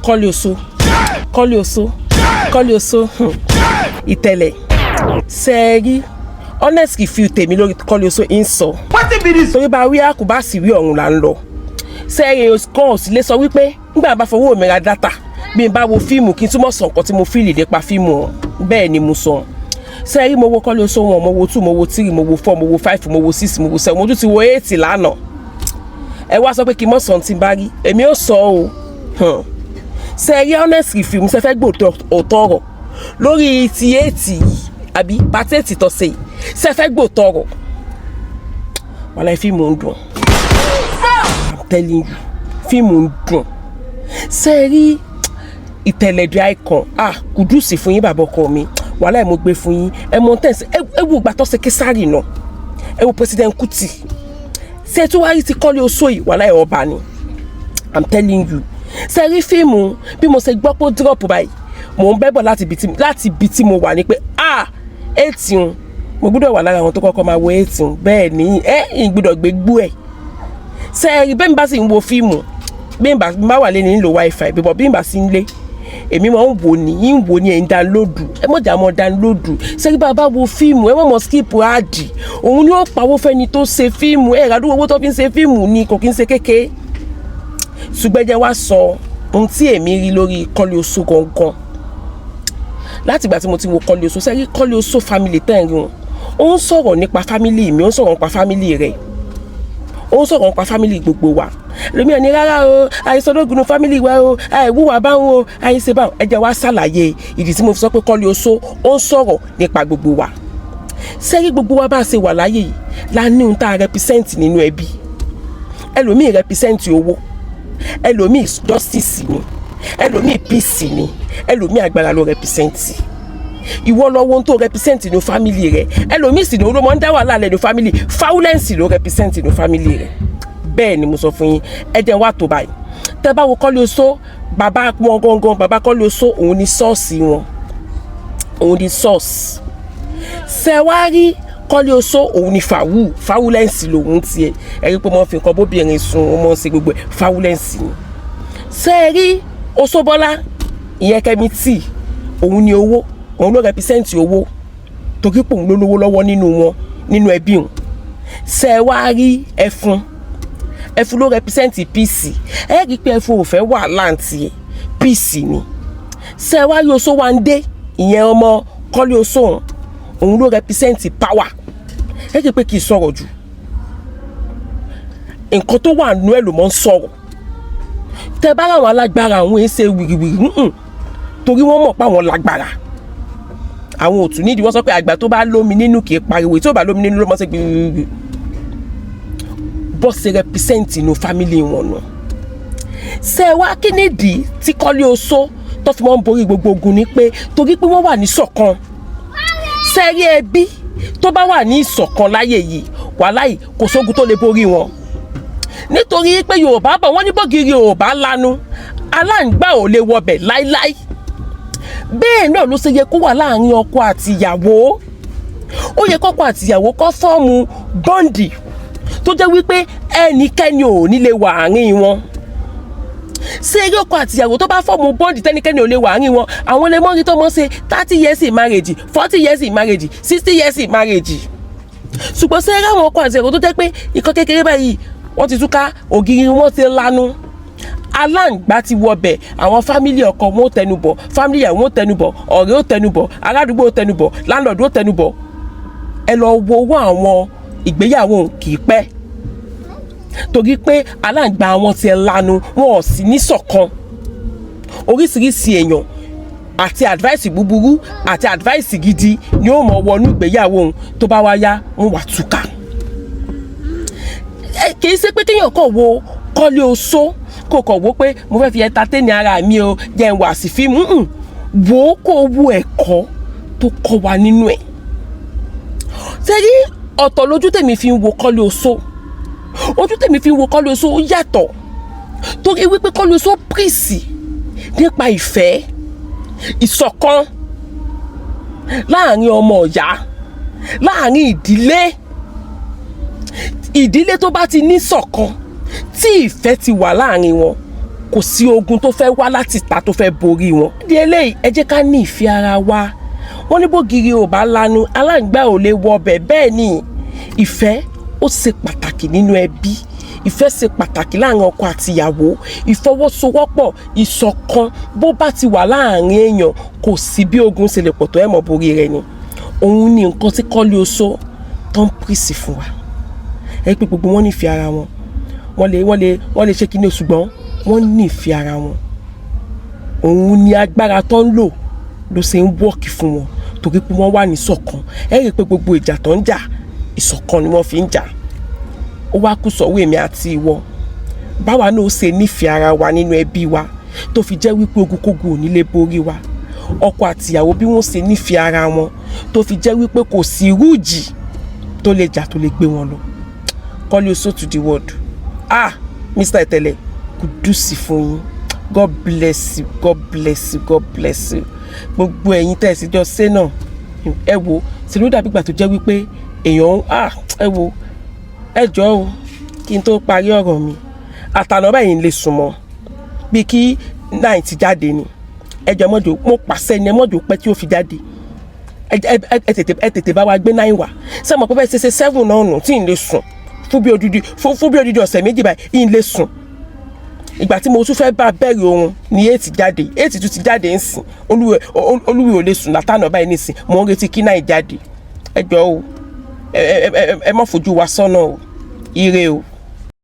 Kọ́lé Oṣó ìtẹ̀lẹ̀ sẹ́ẹ̀rí honestly feel tèmi lórí Kọ́lé Oṣó ń sọ torí bá wí àkùbá sì wí ọ̀run là ń lọ sẹ́ẹ̀rí kan ò sì lè sọ wípé nígbà bá fọwọ́ mi ra dátà bí n bá wo fíìmù kí n túmọ̀ sọ nǹkan tí mo fíìlì nípa fíìmù ọ̀ bẹ́ẹ̀ ni mo sọ sẹ́ẹ̀rí mo wo Kọ́lé Oṣó wọn mo wo 2 mo wo 3 mo wo 4 mo wo 5 mo wo 6 mo wo 7 mo tún ti wo 8 lánàá ẹ wá sọ pé kí n mọ̀ sọ tí n bá rí èmi ò sọ o sẹ́ẹ̀rí honestly fíìmù ṣe fẹ́ gbọ́ òótọ́ ọ̀rọ̀ lórí ti 8 yìí àbí pàtẹ́ ti tọ́sẹ̀ yìí ṣe fẹ́ gbọ́ òótọ́ ọ̀rọ̀ wàláhì fíìmù ń dùn I'm telling you fíìmù ń dùn sẹ́ẹ̀rí ìtẹ̀lẹ̀dẹ̀ icon kùdùsì fún yín bàbá ọkọ mi wàláhì mo gbé fún yín ẹ mọ tẹ̀sí ẹ wo ìgbà tó ṣe Késárì náà ẹ wo President Kuti ṣe tó wáyé ti Kọ́lé Oṣó yìí wàláhì ọba ni I'm telling you sẹ́ẹ̀rí fíìmù bí mo ṣe gbọ́ pé ó drop báyìí mò ń bẹ́bọ̀ láti ibi tí mo wà ní pé 8 mo gbọ́dọ̀ wà lára àwọn tó kọ́kọ́ máa wo 8 bẹ́ẹ̀ ni ìgbọ́dọ̀ gbégbó ẹ̀ sẹ́ẹ̀rí bẹ́ẹ̀ mi bá sì ń wo fíìmù bí n bá wà lé ní nílò wifi bíbọ̀ bí n bá sí ń lé èmi máa ń wò ní ẹ̀ ń dánlódù ẹ mọ̀jà mọ̀ dánlódù sẹ́ẹ̀rí bá bá wo fíìmù ẹ mọ̀ skip áàdì òun ni ó pawó fẹ́ni tó ṣe fíìmù ẹ̀ ràdúgbò owó tó fi ń ṣe fíìmù ni kò kí ń ṣe kéke ṣùgbẹ́jẹ́ wá sọ ohun tí èmi rí lórí Kọ́lé Oṣó gangan láti ìgbà tí mo ti wo Kọ́lé Oṣó sẹ́rí Kọ́lé Oṣó family tẹ́ẹ̀rí wọn ó ń sọ̀rọ̀ nípa family mi ó ń sọ̀rọ̀ nípa family rẹ̀ ó ń sọ̀rọ̀ nípa family gbogbo wa lómi ẹni rárá o àìsọdọ́gùnú family wa o àìwúwà báwọn o àìṣe báwọn ẹ jẹ́ wá ṣàlàyé ìdí tí mo fi sọ pé Kọ́lé Oṣó ó ń sọ̀rọ̀ nípa gbogbo wa sẹ́rí gbogbo wa bá ṣe wà láyé yìí la ní ohun tá a represent nínú ẹbí ẹlòmíì represent owó ẹlòmíì justice ni ẹlòmíì peace ni ẹlòmíì agbára ló represent ìwọ lọ́wọ́ tó represent ní family rẹ ẹlòmíì sì ní olómọ ń dá wàhálà lẹ́nu family violence ló represent ní family rẹ bẹ́ẹ̀ ni mo sọ fún yín ẹ jẹ́ wá tó báyìí tẹ́ bá wo Kọ́lé Oṣó bàbá wọn gangan bàbá Kọ́lé Oṣó òun ni source wọn òun ni source ṣẹ̀wárí Kọ́lé Oṣó òun ni violence lòun tiẹ̀ ẹ̀rí pé wọ́n fi nǹkan bóbìnrin sùn wọ́n mọ̀ ṣe gbogbo violence ni sẹ́ẹ̀rí Oṣóbọ́lá ìyẹn Kẹ́mi T òun ni owó òun ló represent owó torí pé òun ló lówó lọ́wọ́ nínú ẹbí òun ṣẹ̀wárí ẹfun ló represent peace ẹ rí pé ẹfun ò fẹ́ wà láǹtì peace ni ṣẹ̀wárí Oṣówándé ìyẹn ọmọ Kọ́lé Oṣó òun ló represent power ẹ rí pé kì í sọ̀rọ̀ jù nǹkan tó wà nínú ẹ̀ ló mọ́ ń sọ̀rọ̀ tẹ bá láwọn alágbára àwọn èsè wìrìwìrì torí wọ́n mọ̀ pé àwọn lágbára àwọn ò tún nídìí wọ́n sọ pé àgbà tó bá lómi nínú kì í pariwo tí ó bá lómi nínú ló mọ̀ sí gbìrìwìrì bó ṣe represent inú family wọn nù ṣe wá kí nídìí tí Kọ́lé Oṣó tó fi mọ́ ń borí gbogbo ogun ni pé torí pé wọ́n wà ní ṣọ̀kan sẹ́rí ẹbí tó bá wà ní ìṣọ̀kan láyé yìí wàláhì kò sógun tó lè borí wọn nítorí pé Yorùbá bọ̀ wọ́n ní bọ́gìrì Yorùbá lanu aláǹgbá ò lè wọbẹ̀ láíláí bẹ́ẹ̀ náà ló ṣe yẹ kó wà láàrin ọkọ àti ìyàwó ó yẹ kọ́kọ àti ìyàwó kó fọ́ọ̀mù bọ́ǹdì tó jẹ́ wípé ẹnikẹ́ni ò ní lè wà àárín wọn ṣé eré ọkọ àti ìyàwó tó bá fọ́ọ̀mù bọ́ǹdì tẹ́nikẹ́ni ò lè wà àárín wọn àwọn lè mọ́rí tó mọ́ ṣe 30 years in marriage 40 years in marriage 60 years in marriage ṣùgbọ́n ṣé eré àwọn ọkọ àti ìyàwó tó jẹ́ pé ìkan kékeré báyìí wọ́n ti túká ògiri wọn ti lanu aláǹgbá ti wọbẹ̀ àwọn fámílì ọkọ wọn ó tẹnubọ̀ fámílì ìyàwó ó tẹnubọ̀ ọ̀rẹ́ ó tẹnubọ̀ aládùúgbò ó tẹnubọ̀ láńlọ́ọ̀dù ó tẹnubọ̀ ẹ lọ wo owó àwọn ìgbéyàwó kì í pẹ́ torí pé aláǹgbá wọn ti lanu wọn ò sí ní ṣọ̀kan oríṣiríṣi èèyàn àti advice búburú àti advice gidi ni ó mọ̀ wọnú ìgbéyàwó òun tó bá wá yá wọn wà túká kì í ṣe pé kéèyàn kàn wo Kọ́lé Oṣó kò kàn wó pé mo fẹ́ fi entertain ara mi o jẹ́ n wà sí fíìmù wò ó kó wo ẹ̀kọ́ tó kọ́ wa nínú ẹ̀ sẹ́rí ọ̀tọ̀ lójú tèmi fi ń wo Kọ́lé Oṣó ojú tèmi fi ń wo Kọ́lé Oṣó ó yàtọ̀ torí wípé Kọ́lé Oṣó pèsè nípa ìfẹ́ ìṣọ̀kan láàrin ọmọ ọ̀yá láàrin ìdílé tó bá ti ní ṣọ̀kan tí ìfẹ́ ti wà láàrin wọn kò sí ogun tó fẹ́ wá láti ta tó fẹ́ borí wọn. Di eléyìí ẹ jẹ́ ká ní ìfẹ́ ara wa. Wọ́n ní bògiri ò bá lanu aláǹgbá ò lè wọ ọbẹ̀. Bẹ́ẹ̀ ni ìfẹ́ ó ṣe pàtàkì nínú ẹbí. Ìfẹ́ ṣe pàtàkì láàrin ọkọ àti ìyàwó. Ìfọwọ́sowọ́pọ̀ ìṣọ̀kan bó bá ti wà láàrin èèyàn kò sí bí ogun ṣe lè pọ̀ tó ẹ̀ mọ́ borí rẹ̀ ni. Òun ni nǹkan tí Kọ́lé Oṣó tó ń pèsè fún wa. Ẹ pé gbogbo wọn nífẹ̀ẹ́ ara wọn. Wọ́n lè ṣe kíni ṣùgbọ́n wọ́n nífẹ̀ẹ́ ara wọn. Òun ni agbára tó ń lò ló ṣe ń wọ́ọ̀kì fún wọn torí pé wọ́n wà ní ìṣọ̀kan. Ẹ rí pé gbogbo ìjà tó ń jà ìṣọ̀kan ni wọ́n fi ń jà. Ó wá kù sọ́wọ́ èmi àti ìwọ. Báwa náà ó ṣe nífẹ̀ẹ́ ara wa nínú ẹbí wa tó fi jẹ́ wípé ogunkógun ò ní lè borí wa. Ọkọ àti ìyàwó bí wọ́n ṣe nífẹ̀ẹ́ ara wọn tó fi jẹ́ wípé kò sí rúùjì tó lè jà tó lè gbé wọn lọ. Kọ́lé Oṣó to the world. Mr. Etele, kùdùsì fún yín. God bless you, God bless you, God bless you. Gbogbo ẹ̀yin tẹ́ ẹ sì jọ ṣe náà ẹ wo tí ló dàbí ìgbà tó jẹ́ wípé èèyàn ẹ wo ẹ jọ̀ọ́ o kí n tó parí ọ̀rọ̀ mi àtàná báyìí ń lè sùn mọ́ bí kí 9 ti jáde ni ẹ jọ̀ọ́ mọ́jọ́ mo pàṣẹ ni ẹ mọ́jọ́ pẹ́ tí ó fi jáde ẹ tètè bá wa gbé 9 wá ṣé mo pẹ́ bẹ́ẹ̀ ṣe 7 náà nù tí ń lè sùn fún bí odidi ọ̀sẹ̀ méjì báyìí ń lè sùn. Ìgbà tí mo tún fẹ́ bá bẹ̀rẹ̀ ohun ni 8 jáde 8 tún ti jáde ń sìn olúwe ò lè sùn látàná báyìí nísìn mo ń retí kí 9 jáde ẹ jọ̀ọ́ o ẹ má fojú wa sọ́nà o ire o.